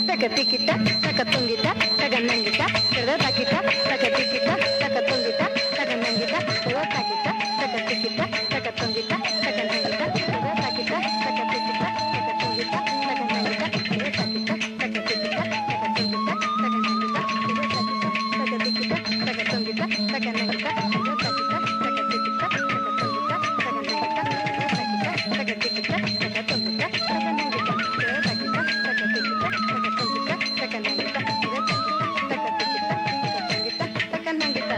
తగతికిట తగతుంగిట తగనంగిట తగతికిట తగతికిట తగతుంగిట తగనంగిట తగతికిట తగతికిట తగతుంగిట తగనంగిట తగతికిట తగతికిట తగతుంగిట తగనంగిట తగతికిట తగతికిట తగతుంగిట తగనంగిట తగతికిట తగతుంగిట తగనంగిట తగతికిట తగతికిట తగతుంగిట తగనంగిట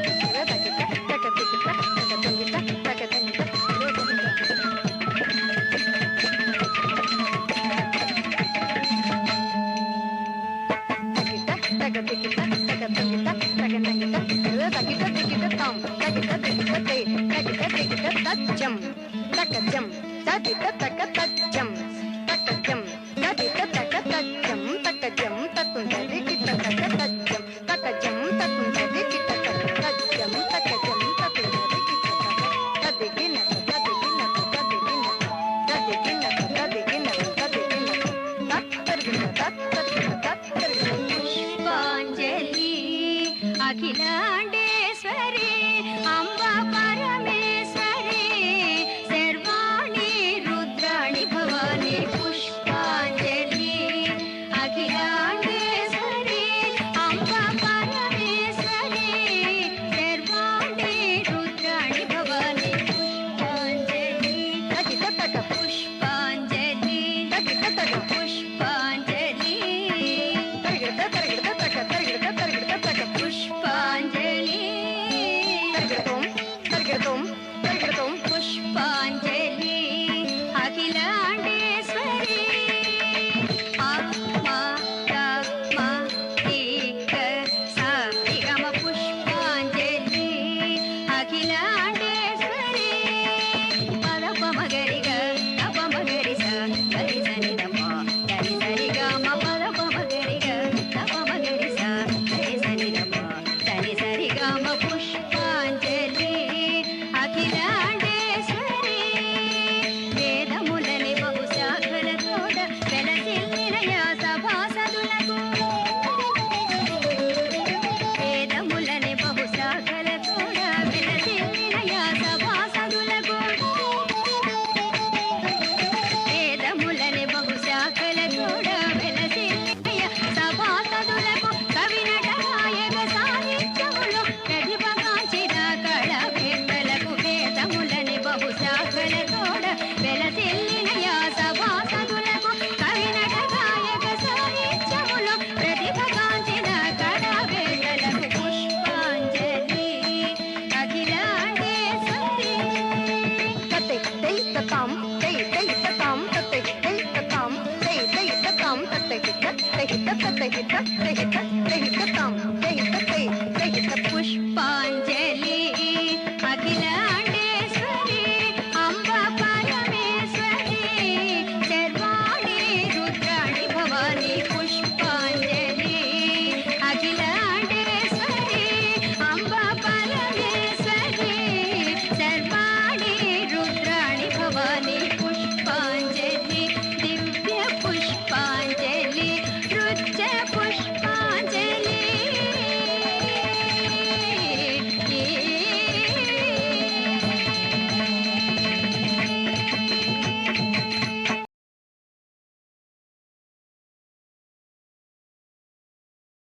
తగతికిట తగతుంగిట అఖిలాండేశ్వరి అంబ పరమేశ్వరి శర్వాణి రుద్రాణి భవాని పుష్పాంజలి అఖిలాండేశ్వరి అంబ పరమేశ్వరి శర్వాణి రుద్రాణి భవాని పుష్పాంజలి పుష్పాంజలి పుష్పాంజలి పుష్పాంజలి అఖిలాండేశ్వరి సారిగమ పుష్పాంజలి అఖిలాండేశ్వరి పదపమగరిగ తపమగరి సరి సని నమ సరి సరిగమ పదపమగరిగ తపమగరి సరి సని నమ సరి సరిగమ పుష్పాంజలి అఖిలాండేశ్వరి వేదములని బహుశాఖల తోడ వెలసిల్లినయా సభాసదులకు వేదములని బహుశాఖల తోడ వెలసిల్లినయా సభాసదులకు వేదములని బహుశాఖల తోడ వెలసిల్లినయా సభాసదులకు కవినటరాయగ సాహిత్యములు ప్రతిభగాంచిన కళావేత్తలకు వేదములని బహుశాఖల తోడ వెలసిల్లినయా సభాసదులకు కవినటరాయగ సాహిత్యములు ప్రతిభగాంచిన కళావేత్తలకు పుష్పాంజలి అఖిలాండేశ్వరి తై తై తతాం తై తై తతాం తై తై తతాం తై తై తతాం తై తై తై తై తై